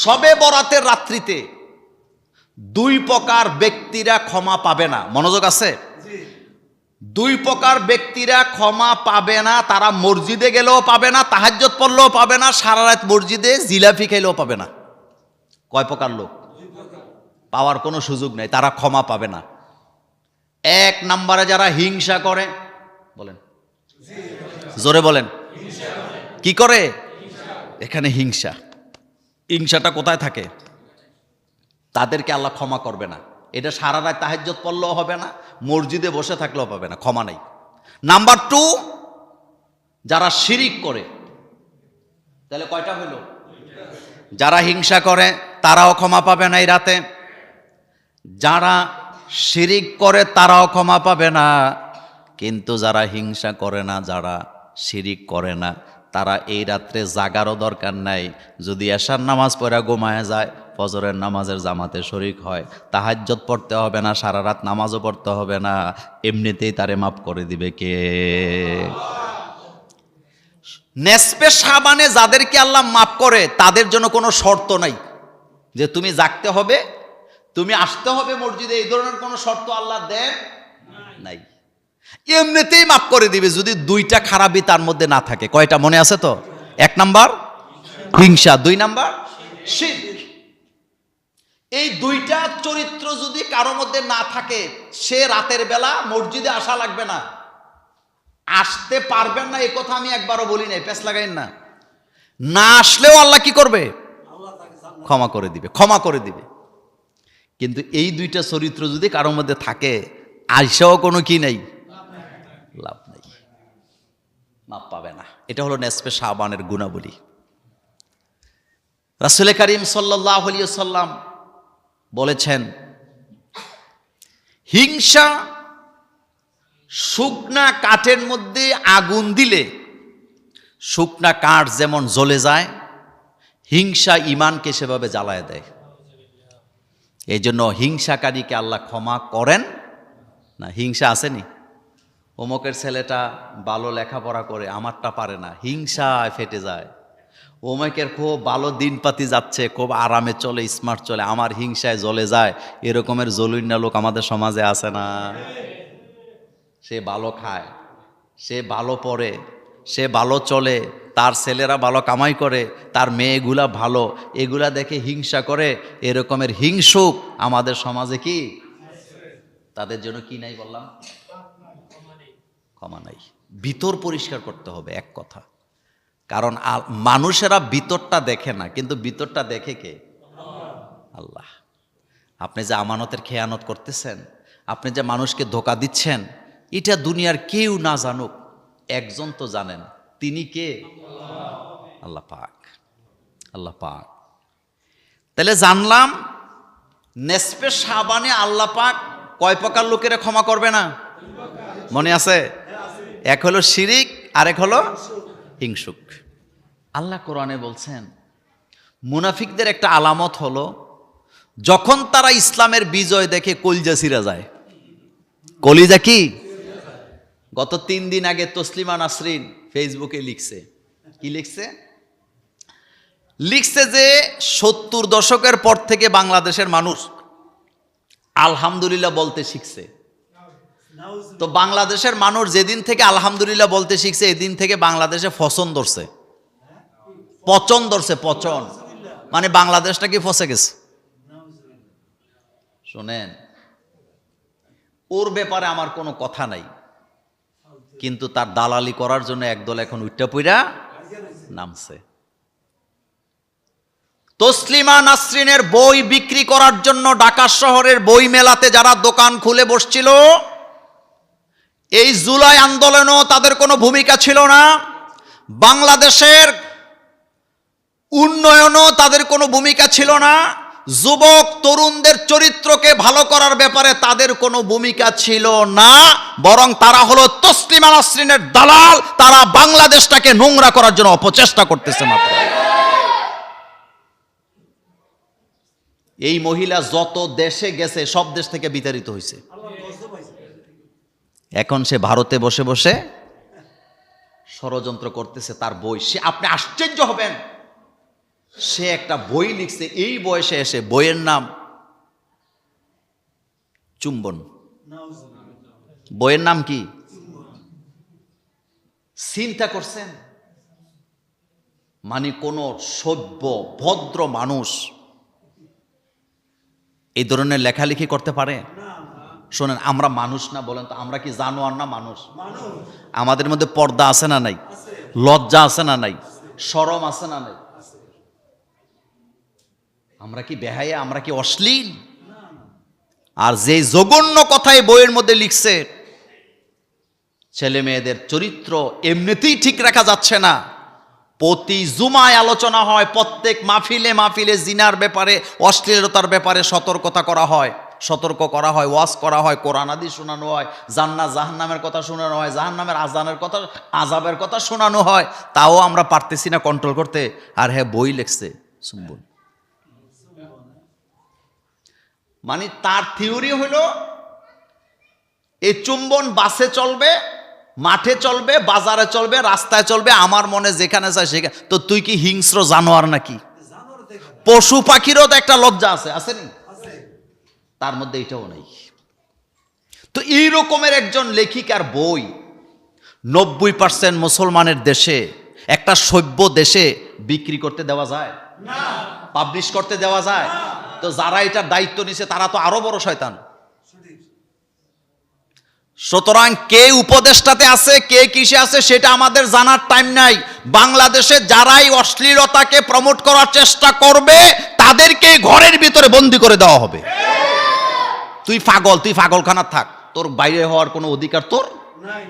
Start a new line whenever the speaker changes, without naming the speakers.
শবে বরাতের রাত্রিতে দুই প্রকার ব্যক্তিরা ক্ষমা পাবে না। মনোযোগ আছে? দুই প্রকার ব্যক্তিরা ক্ষমা পাবে না। তারা মসজিদে গেলেও পাবে না, তাহাজ্জুদ পড়লেও পাবে না, সারা রাত মসজিদে জিলাপি খেলেও পাবে না। কয় প্রকার লোক? পাওয়ার কোনো সুযোগ নেই, তারা ক্ষমা পাবে না। এক নম্বরে যারা হিংসা করে, বলেন জোরে বলেন, কি করে? এখানে হিংসা। হিংসাটা কোথায় থাকে? তাদেরকে আল্লাহ ক্ষমা করবে না। এটা সারা রাত তাহাজ্জুদ পড়লেও হবে না, মসজিদে বসে থাকলেও পাবে না, ক্ষমা নেই। নাম্বার টু, যারা শিরিক করে। তাহলে কয়টা হইল? যারা হিংসা করে তারাও ক্ষমা পাবে না এই রাতে, যারা শিরিক করে তারাও ক্ষমা পাবে না। কিন্তু যারা হিংসা করে না, যারা শিরিক করে না, তারা এই রাত্রে জাগারও দরকার নাই। যদি এশার নামাজ পড়া ঘুমায় যায়, ফজরের নামাজের জামাতে শরিক হয়, তাহাজ্জুদ পড়তে হবে না, সারা রাত নামাজও পড়তে হবে না, এমনিতেই তারে মাফ করে দিবে কে? নেসপে শাবানে যাদেরকে আল্লাহ মাফ করে তাদের জন্য কোনো শর্ত নাই যে তুমি জাগতে হবে, তুমি আসতে হবে মসজিদে, এই ধরনের কোনো শর্ত আল্লাহ দেন নাই। এমনিতেই মাফ করে দিবে যদি দুইটা খারাপই তার মধ্যে না থাকে। কয়টা মনে আছে তো? এক নাম্বার হিংসা, দুই নাম্বার শিরক। এই দুইটা চরিত্র যদি কারো মধ্যে না থাকে, সে রাতের বেলা মসজিদে আসা লাগবে না। আসতে পারবেন না এই কথা আমি একবারও বলি নাই, পেছ লাগাইন না। না আসলেও আল্লাহ কি করবে? ক্ষমা করে দিবে, ক্ষমা করে দিবে। কিন্তু এই দুইটা চরিত্র যদি কারোর মধ্যে থাকে, আইসাও কোনো কি নাই, লাভ নাই, মাপ পাবে না। এটা হলো নেসপে শাবানের গুণাবলী। রাসূল করিম সাল্লাল্লাহু আলাইহি ওয়াসাল্লাম বলেছেন, হিংসা শুকনা কাঠের মধ্যে আগুন দিলে শুকনা কাঠ যেমন জ্বলে যায়, হিংসা ঈমানকে সেভাবে জ্বালায় দেয়। এই জন্য হিংসাকারীকে আল্লাহ ক্ষমা করেন না। হিংসা আসেনি, অমুকের ছেলেটা ভালো লেখাপড়া করে, আমারটা পারে না, হিংসায় ফেটে যায়। অমুকের খুব ভালো দিনপাতি যাচ্ছে, খুব আরামে চলে, স্মার্ট চলে, আমার হিংসায় জ্বলে যায়। এরকমের জলুইন্না লোক আমাদের সমাজে আছে না? সে ভালো খায়, সে ভালো পড়ে, সে ভালো চলে, তার ছেলেরা ভালো কামাই করে, তার মেয়েগুলা ভালো, এগুলা দেখে হিংসা করে। এরকমের হিংসুক আমাদের সমাজে কি? তাদের জন্য কি নাই বললাম? ক্ষমা নাই। ভিতর পরিষ্কার করতে হবে, এক কথা। কারণ মানুষেরা ভিতরটা দেখে না, কিন্তু ভিতরটা দেখে কে? আল্লাহ। আপনি যে আমানতের খেয়ানত করতেছেন, আপনি যে মানুষকে ধোঁকা দিচ্ছেন, এটা দুনিয়ার কেউ না জানুক, একজন তো জানেন, তিনি কে? আল্লাহ পাক। আল্লাহ পাক। তাহলে জানলাম নেসপে শাবানে আল্লাহ পাক কয় প্রকার লোকেরা ক্ষমা করবে না? মনে আছে? এক হলো শিরিক, আর এক হলো হিংসুক। আল্লাহ কোরআনে বলছেন, মুনাফিকদের একটা আলামত হলো যখন তারা ইসলামের বিজয় দেখে কলিজা ছিঁড়া যায়। কলিজা কি? গত 3 দিন আগে তসলিমা নাসরিন ফেসবুকে লিখছে, কি লিখছে? লিখছে যে 70 দশকের পর থেকে বাংলাদেশের মানুষ আলহামদুলিল্লাহ বলতে শিখছে। তো বাংলাদেশের মানুষ যেদিন থেকে আলহামদুলিল্লাহ বলতে শিখছে, এদিন থেকে বাংলাদেশে ফসন ধরছে, পচন ধরছে, পচন। মানে বাংলাদেশটা কি ফসে গেছে? শোনেন, ওর ব্যাপারে আমার কোনো কথা নাই, কিন্তু তার দালালি করার জন্য একদল এখন উইট্টা পুইরা নামছে। তসলিমা নাসরিনের বই বিক্রি করার জন্য ঢাকা শহরের বই মেলাতে যারা দোকান খুলে বসছিল, এই জুলাই আন্দোলনেও তাদের কোনো ভূমিকা ছিল না, বাংলাদেশের উন্নয়নও তাদের কোনো ভূমিকা ছিল না, যুবক তরুণদের চরিত্রকে ভালো করার ব্যাপারে তাদের কোনো ভূমিকা ছিল না, বরং তারা হলো তসলিমা নাসরিনের দালাল। তারা বাংলাদেশটাকে নোংরা করার জন্য অপচেষ্টা করতেছে মাত্র। এই মহিলা যত দেশে গেছে সব দেশ থেকে বিতাড়িত হয়েছে। এখন সে ভারতে বসে বসে ষড়যন্ত্র করতেছে তার বই। সে, আপনি আশ্চর্য হবেন, সে একটা বই লিখছে এই বয়সে এসে, বইয়ের নাম চুম্বন। বইয়ের নাম কি? চিন্তা করছেন? মানে কোন সভ্য ভদ্র মানুষ এই ধরনের লেখালেখি করতে পারে? শোনেন, আমরা মানুষ না? বলেন তো, আমরা কি জানোয়ার না মানুষ? আমাদের মধ্যে পর্দা আছে না নাই? লজ্জা আছে না নাই? শরম আছে না নাই? আমরা কি বেহায়া? আমরা কি অশ্লীল? আর যে জঘন্য কথাই বইয়ের মধ্যে লিখছে, ছেলে মেয়েদের চরিত্র এমনিতেই ঠিক রাখা যাচ্ছে না। প্রতি জুমায় আলোচনা হয়, প্রত্যেক মাহফিলে মাহফিলে জিনার ব্যাপারে, অশ্লীলতার ব্যাপারে সতর্ক করা হয়, ওয়াজ করা হয়, কোরআন হাদিস শোনানো হয়, জান্নাত জাহান্নামের কথা শোনানো হয়, জাহান্নামের আজানের কথা, আযাবের কথা শোনানো হয়। তাও আমরা পারতেছি না কন্ট্রোল করতে। আর হ্যাঁ, বই লিখছে চুম্বন। মানে তার থিওরি হলো এই চুম্বন বাসে চলবে, মাঠে চলবে, বাজারে চলবে, রাস্তায় চলবে, আমার মনে যেখানে চায় সেখানে। তো তুই কি হিংস্র জানোয়ার নাকি? পশু পাখিরও তো একটা লজ্জা আছে, আসেনি? তার মধ্যে এটাও নেই। তো এই রকমের একজন লেখিকার বই 90% মুসলমানের দেশে, একটা সভ্য দেশে বিক্রি করতে দেওয়া যায় না, পাবলিশ করতে দেওয়া যায়? তো যারা এটার দায়িত্ব নিছে তারা তো আরো বড় শয়তান। সুতরাং কে উপদেষ্টাতে আছে, কে কিসে আছে সেটা আমাদের জানার টাইম নাই। বাংলাদেশে যারাই অশ্লীলতাকে প্রমোট করার চেষ্টা করবে তাদেরকে ঘরের ভিতরে বন্দি করে দেওয়া হবে। তুই পাগলখানা থাক, তোর বাইরে হওয়ার কোনো অধিকার তোর নাই।